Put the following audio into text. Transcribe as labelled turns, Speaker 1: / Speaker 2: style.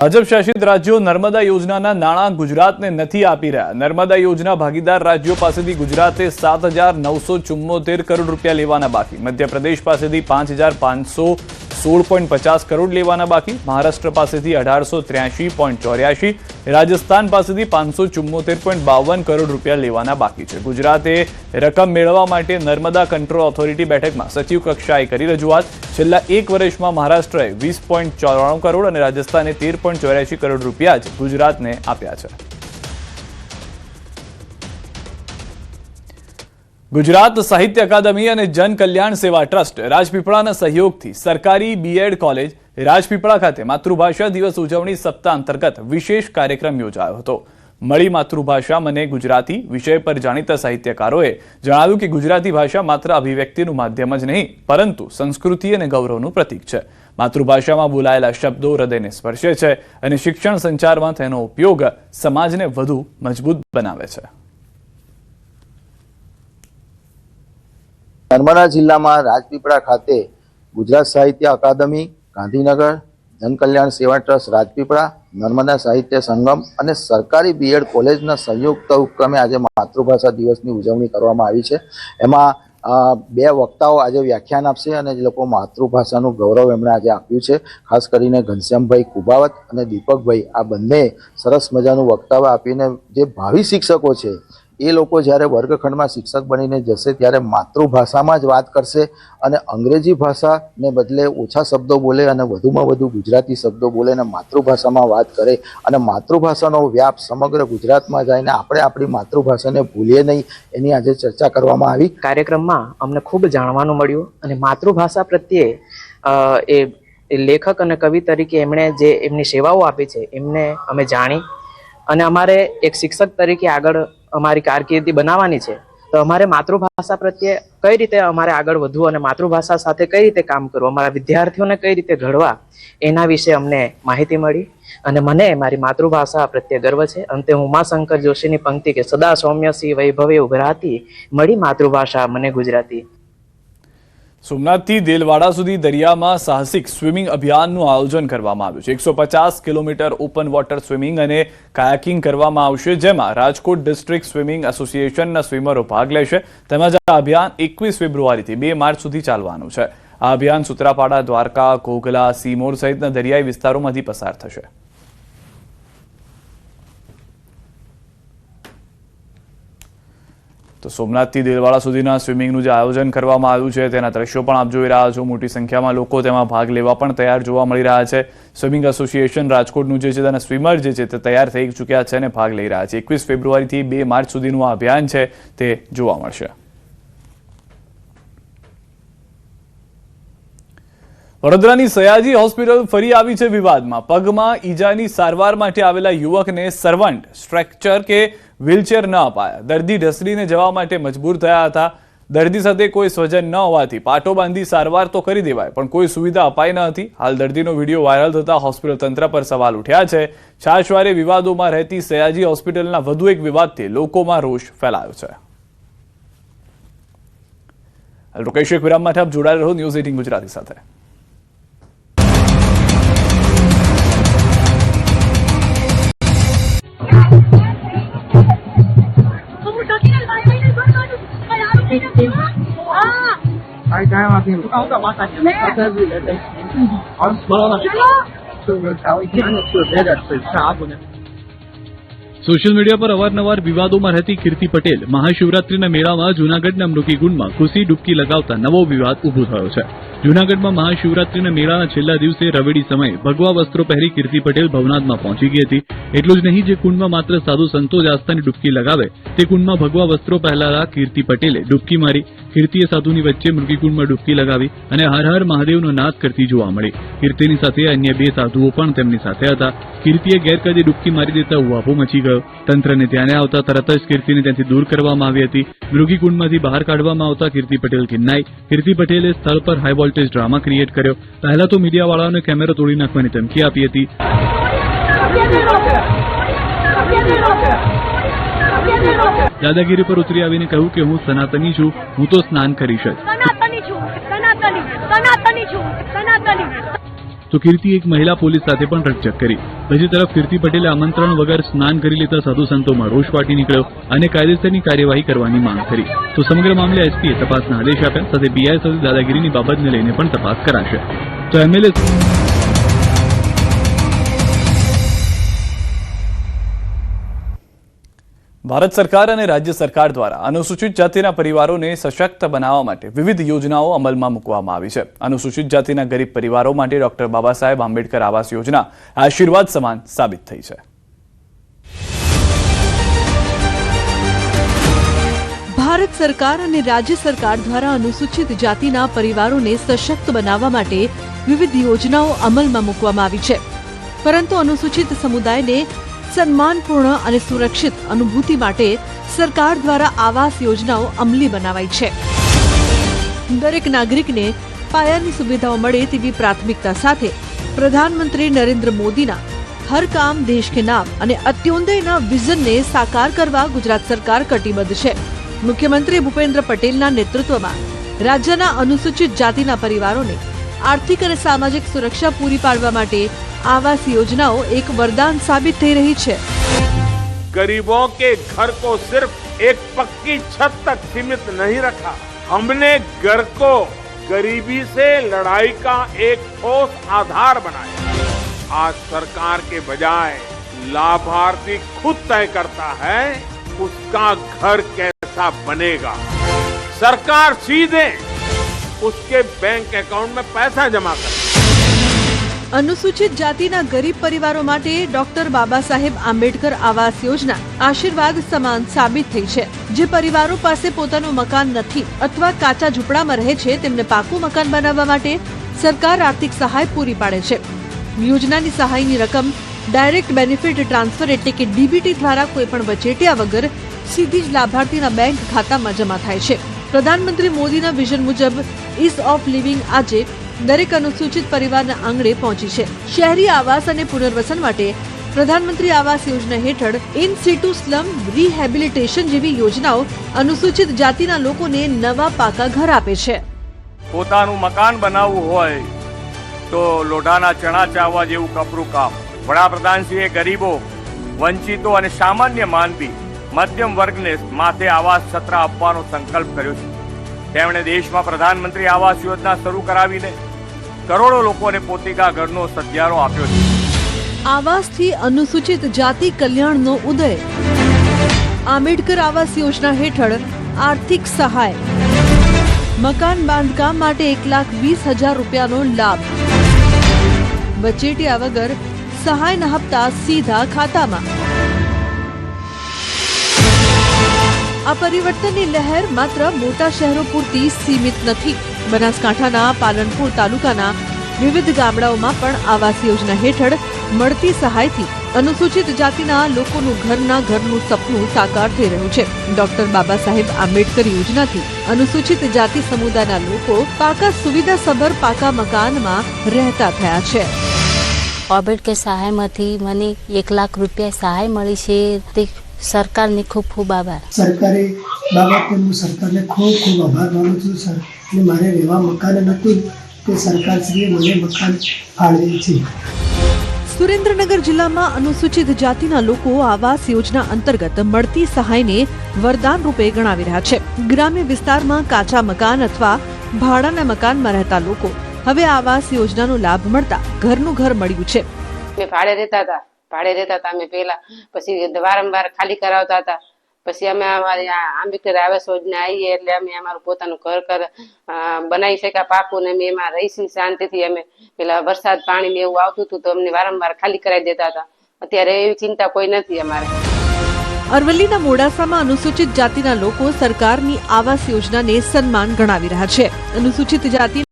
Speaker 1: ભાજપ શાસિત રાજ્યો નર્મદા યોજનાના નાણાં ગુજરાતને નથી આપી રહ્યા। નર્મદા યોજના ભાગીદાર રાજ્યો પાસેથી ગુજરાતે 7,974 કરોડ રૂપિયા લેવાના બાકી। મધ્યપ્રદેશ પાસેથી 5,516.50 કરોડ લેવાના બાકી। મહારાષ્ટ્ર પાસેથી 1,883.84, રાજસ્થાન પાસેથી 574.52 કરોડ રૂપિયા લેવાના બાકી છે। ગુજરાતે રકમ મેળવવા માટે નર્મદા કંટ્રોલ ઓથોરિટી બેઠકમાં સચિવ કક્ષાએ કરી રજૂઆત। છેલ્લા એક વર્ષમાં મહારાષ્ટ્રએ 20.94 કરોડ અને રાજસ્થાને 13.84 કરોડ રૂપિયા જ ગુજરાતને આપ્યા છે। ગુજરાત સાહિત્ય અકાદમી અને જન કલ્યાણ સેવા ટ્રસ્ટ રાજપીપળાના સહયોગથી સરકારી બીએડ કોલેજ રાજપીપળા ખાતે માતૃભાષા દિવસ ઉજવણી સપ્તાહ અંતર્ગત વિશેષ કાર્યક્રમ યોજાયો હતો। મળી માતૃભાષા મને ગુજરાતી વિષય પર જાણીતા સાહિત્યકારોએ જણાવ્યું કે ગુજરાતી ભાષા માત્ર અભિવ્યક્તિનું માધ્યમ જ નહીં પરંતુ સંસ્કૃતિ અને ગૌરવનું પ્રતીક છે। માતૃભાષામાં બોલાયેલા શબ્દો હૃદયને સ્પર્શે છે અને શિક્ષણ સંચારમાં તેનો ઉપયોગ સમાજને વધુ મજબૂત બનાવે છે।
Speaker 2: નર્મદા જિલ્લામાં રાજપીપળા ખાતે ગુજરાત સાહિત્ય અકાદમી, ગાંધીનગર, જન કલ્યાણ સેવા ટ્રસ્ટ રાજપીપળા, નર્મદા સાહિત્ય સંગમ અને સરકારી બીએડ કોલેજના સંયુક્ત ઉપક્રમે આજે માતૃભાષા દિવસની ઉજવણી કરવામાં આવી છે। એમાં બે વક્તાઓ આજે વ્યાખ્યાન આપશે અને જે લોકો માતૃભાષાનું ગૌરવ એમણે આજે આપ્યું છે। ખાસ કરીને ઘનશ્યામભાઈ કુબાવત અને દીપકભાઈ આ બંને સરસ મજાનું વક્તવ્ય આપીને જે ભાવિ શિક્ષકો છે એ લોકો જ્યારે વર્ગખંડમાં શિક્ષક બનીને જશે ત્યારે માતૃભાષામાં જ વાત કરશે અને અંગ્રેજી ભાષાને બદલે ઓછા શબ્દો બોલે અને વધુમાં વધુ ગુજરાતી શબ્દો બોલે અને માતૃભાષામાં વાત કરે અને માતૃભાષાનો વ્યાપ સમગ્ર ગુજરાતમાં જાય ને આપણે આપણી માતૃભાષાને ભૂલીએ નહીં એની આજે ચર્ચા કરવામાં આવી।
Speaker 3: કાર્યક્રમમાં અમને ખૂબ જાણવાનું મળ્યું અને માતૃભાષા પ્રત્યે એ લેખક અને કવિ તરીકે એમણે જે એમની સેવાઓ આપી છે એમને અમે જાણી અને અમારે એક શિક્ષક તરીકે આગળ અમારી કારકિર્દી બનાવવાની છે તો અમારે માતૃભાષા પ્રત્યે કઈ રીતે અમારે આગળ વધવું અને માતૃભાષા સાથે કઈ રીતે કામ કરવું, અમારા વિદ્યાર્થીઓને કઈ રીતે ઘડવા એના વિશે અમને માહિતી મળી અને મને મારી માતૃભાષા પ્રત્યે ગર્વ છે। અંતે હું ઉમાશંકર જોશીની પંક્તિ કે સદા સૌમ્યસી વૈભવે ઉભરાતી મળી માતૃભાષા મને ગુજરાતી।
Speaker 1: સોમનાથથી દેલવાડા સુધી દરિયામાં સાહસિક સ્વિમિંગ અભિયાનનું આયોજન કરવામાં આવ્યું છે। 150 કિલોમીટર ઓપન વોટર સ્વિમિંગ અને કાયાકિંગ કરવામાં આવશે, જેમાં રાજકોટ ડિસ્ટ્રિક્ટ સ્વિમિંગ એસોસિએશનના સ્વિમરો ભાગ લેશે। તેમજ આ અભિયાન 21 ફેબ્રુઆરીથી 2 માર્ચ સુધી ચાલવાનું છે। આ અભિયાન સુત્રાપાડા, દ્વારકા, ઘોઘલા, સીમોર સહિતના દરિયાઈ વિસ્તારોમાંથી પસાર થશે। તો સોમનાથથી દેલવાડા સુધીના સ્વિમિંગનું જે આયોજન કરવામાં આવ્યું છે તેના દ્રશ્યો પણ આપ જોઈ રહ્યા છો। મોટી સંખ્યામાં લોકો તેમાં ભાગ લેવા પણ તૈયાર જોવા મળી રહ્યા છે। સ્વિમિંગ એસોસિએશન રાજકોટનું જે છે તેના સ્વિમર જે છે તે તૈયાર થઈ ચૂક્યા છે અને ભાગ લઈ રહ્યા છે। 21 ફેબ્રુઆરીથી 2 માર્ચ સુધીનું આ અભિયાન છે તે જોવા મળશે। વડોદરાની સયાજી હોસ્પિટલ ફરી આવી છે વિવાદમાં। પગમાં ઈજાની સારવાર માટે આવેલા યુવકને સર્વન્ટ સ્ટ્રેક્ચર કે વ્હીલચેર ન અપાયા। દર્દી ઢસડીને જવા માટે મજબૂર થયા હતા। દર્દી સાથે કોઈ સ્વજન ન હોવાથી પાટો બાંધી સારવાર તો કરી દેવાય પણ કોઈ સુવિધા અપાઈ ન હતી। હાલ દર્દીનો વિડીયો વાયરલ થતા હોસ્પિટલ તંત્ર પર સવાલ ઉઠ્યા છે। છાશવારે વિવાદોમાં રહેતી સયાજી હોસ્પિટલના વધુ એક વિવાદથી લોકોમાં રોષ ફેલાયો છે। લોકેશ એક વિરામ માટે આપ જોડાયેલા રહો ન્યૂઝ 18 ગુજરાતી સાથે।
Speaker 4: સોશિયલ મીડિયા પર અવારનવાર વિવાદોમાં રહેતી કીર્તિ પટેલ મહાશિવરાત્રીના મેળામાં જૂનાગઢના મૃગીકુંડમાં ખુશી ડૂબકી લગાવતા નવો વિવાદ ઉભો થયો છે। જૂનાગઢમાં મહાશિવરાત્રીના મેળાના છેલ્લા દિવસે રવેડી સમયે ભગવા વસ્ત્રો પહેરી કીર્તિ પટેલ ભવનાથમાં પહોંચી ગઈ હતી। એટલું જ નહીં, જે કુંડમાં માત્ર સાધુ સંતો જ આસ્થાની ડૂબકી લગાવે તે કુંડમાં ભગવા વસ્ત્રો પહેરેલા કીર્તિ પટેલે ડૂબકી મારી। કીર્તિએ સાધુની વચ્ચે મૃગીકુંડમાં ડૂબકી લગાવી અને હર હર મહાદેવનો નાદ કરતી જોવા મળી। કીર્તિની સાથે અન્ય 2 સાધુઓ પણ તેમની સાથે હતા। કીર્તિએ ગેરકાયદે ડૂબકી મારી દેતા ઉહાપો મચી ગયો। તંત્રને ધ્યાને આવતા તરત જ કીર્તિને ત્યાંથી દૂર કરવામાં આવી હતી। મૃગીકુંડમાંથી બહાર કાઢવામાં આવતા કીર્તિ પટેલ કિન્નાઈ। કીર્તિ પટેલે સ્થળ પર હાઈ વોલ્ટેજ ડ્રામા ક્રિએટ કર્યો। પહેલા તો મીડિયાવાળાઓને કેમેરો તોડી નાખવાની ધમકી આપી હતી। દાદાગીરી પર ઉતરી આવીને કહ્યું કે હું સનાતની છું, હું તો સ્નાન કરીશ જ। તો કીર્તિ એક મહિલા પોલીસ સાથે પણ રકઝક કરી. બીજી તરફ કીર્તિ પટેલે આમંત્રણ વગર સ્નાન કરી લેતા સાધુ સંતોમાં રોષ ફાટી નીકળ્યો અને કાયદેસરની કાર્યવાહી કરવાની માંગ કરી. તો સમગ્ર મામલે એસપીએ તપાસના આદેશ આપ્યા. સાથે પીઆઈ સાથે દાદાગીરીની બાબતને લઈને પણ તપાસ કરાશે. તો એમએલએ
Speaker 1: ભારત સરકાર અને રાજ્ય સરકાર દ્વારા અનુસૂચિત જાતિના પરિવારોને સશક્ત બનાવવા માટે વિવિધ યોજનાઓ અમલમાં મૂકવામાં આવી છે. અનુસૂચિત જાતિના ગરીબ પરિવારો માટે ડોક્ટર બાબા સાહેબ આંબેડકર આવાસ યોજના આશીર્વાદ સમાન સાબિત થઈ છે.
Speaker 5: ભારત સરકાર અને રાજ્ય સરકાર દ્વારા અનુસૂચિત જાતિના પરિવારોને સશક્ત બનાવવા માટે વિવિધ યોજનાઓ અમલમાં મૂકવામાં આવી છે. પરંતુ અનુસૂચિત સમુદાયને સન્માનપૂર્ણ અને સુરક્ષિત અનુભૂતિ માટે સરકાર દ્વારા આવાસ યોજનાઓ અમલી બનાવાઈ છે. દરેક નાગરિકને પાયાની સુવિધાઓ મળે તેવી પ્રાથમિકતા સાથે પ્રધાનમંત્રી નરેન્દ્ર મોદીના હર કામ દેશ કે નામ અને અત્યોદયના વિઝનને સાકાર કરવા ગુજરાત સરકાર કટિબદ્ધ છે. મુખ્યમંત્રી ભૂપેન્દ્ર પટેલના નેતૃત્વમાં રાજ્યના અનુસૂચિત જાતિના પરિવારોને આર્થિક અને સામાજિક સુરક્ષા પૂરી પાડવા માટે आवास योजनाओं एक वरदान साबित થઈ રહી છે.
Speaker 6: गरीबों के घर को सिर्फ एक पक्की छत तक सीमित नहीं रखा. हमने घर को गरीबी से लड़ाई का एक ठोस आधार बनाया. आज सरकार के बजाय लाभार्थी खुद तय करता है उसका घर कैसा बनेगा. सरकार सीधे उसके बैंक अकाउंट में पैसा जमा करती.
Speaker 5: अनुसूचित जातिना गरीब परिवारों माटे डॉक्टर बाबा साहेब आंबेडकर आवास योजना आशीर्वाद समान साबित थई छे. जे परिवारों पासे पोतानुं मकान नथी अथवा काचा झूंपड़ामां रहे छे तेमने पाकું મકાન બનાવવા માટે સરકાર આર્થિક સહાય પૂરી પાડે છે. યોજનાની સહાયની રકમ ડાયરેક્ટ બેનિફિટ ટ્રાન્સફર એટલે કે ડીબીટી દ્વારા કોઈપણ વચેટિયા વગર સીધી જ લાભાર્થીના બેંક ખાતામાં જમા થાય છે. પ્રધાનમંત્રી મોદીના વિઝન મુજબ ઈઝ ઓફ લિવિંગ આજે દરેક અનુસૂચિત પરિવારના આંગણે પહોંચી છે. શહેરી આવાસ અને પુનર્વસન માટે પ્રધાનમંત્રી આવાસ યોજના હેઠળ ઇન સિટુ સ્લમ રિહેબિલિટેશન જેવી યોજનાઓ અનુસૂચિત જાતિના લોકોને નવા પાકા ઘર આપે છે.
Speaker 6: પોતાનું મકાન બનાવવું હોય તો લોઢાના ચણા ચાવવા જેવું કપરું કામ. વડાપ્રધાનશ્રીએ ગરીબો, વંચિતો અને સામાન્ય માનવી મધ્યમ વર્ગને માથે આવાસ છત્ર આપવાનો સંકલ્પ કર્યો છે. તેમણે દેશમાં પ્રધાનમંત્રી આવાસ યોજના શરૂ કરાવીને કરોડો લોકોને પોતિકા ઘરનો સધિયારો આપ્યો છે.
Speaker 5: આવાસથી અનુસૂચિત જાતિ કલ્યાણનો ઉદય. આંબેડકર આવાસ યોજના હેઠળ આર્થિક સહાય. મકાન બાંધકામ માટે 1,20,000 રૂપિયાનો લાભ. વચેટિયા વગર સહાયના હપ્તા સીધા ખાતામાં. આ પરિવર્તનની લહેર માત્ર મોટા શહેરો પૂરતી સીમિત નથી. બનાસકાંઠાના પાલનપુર તાલુકાના વિવિધ ગામડાઓમાં પણ આવાસ યોજના હેઠળ મળતી સહાયથી અનુસૂચિત જાતિના લોકોનું ઘરનું સપનું સાકાર થઈ રહ્યું છે. ડોક્ટર બાબા સાહેબ આંબેડકર યોજનાથી અનુસૂચિત જાતિ સમુદાયના લોકો પાકા સુવિધાસભર પાકા મકાનમાં રહેતા થયા છે.
Speaker 7: આંબેડકર સહાયમાંથી મને 1 લાખ રૂપિયા સહાય મળી છે. તે સરકારને ખૂબ ખૂબ આભાર.
Speaker 8: સરકારે બાબતને સરકારને ખૂબ ખૂબ આભાર માનું છું. સર અને મારે રહેવા મકાન નહોતું તે સરકારશ્રીએ મને મકાન ફાળવેલ છે.
Speaker 5: સુરેન્દ્રનગર જિલ્લામાં અનુસૂચિત જાતિના લોકો આવાસ યોજના અંતર્ગત મળતી સહાયને વરદાન રૂપે ગણાવી રહ્યા છે. ગ્રામ્ય વિસ્તારમાં કાચા મકાન અથવા ભાડાના મકાનમાં રહેતા લોકો હવે આવાસ યોજનાનો લાભ મળતા ઘરનું ઘર મળ્યું છે.
Speaker 9: ભાડે રહેતા હતા અમે પહેલા, પછી વારંવાર ખાલી કરાવતા હતા. પછી અમે અમારી આંબેડકર આવાસ યોજના આવી એટલે અમે અમારું પોતાનું ઘર બનાવી શક્યા પાકું ને અમે એમાં રહીશું શાંતિથી. અમે પેલા વરસાદ પાણી ને એવું આવતું હતું તો અમને વારંવાર ખાલી કરાવી દેતા હતા. અત્યારે એવી ચિંતા કોઈ નથી અમારે.
Speaker 5: અરવલ્લીના મોડાસામાં અનુસૂચિત જાતિના લોકો સરકારની આવાસ યોજનાને સન્માન ગણાવી રહ્યા છે. અનુસૂચિત જાતિ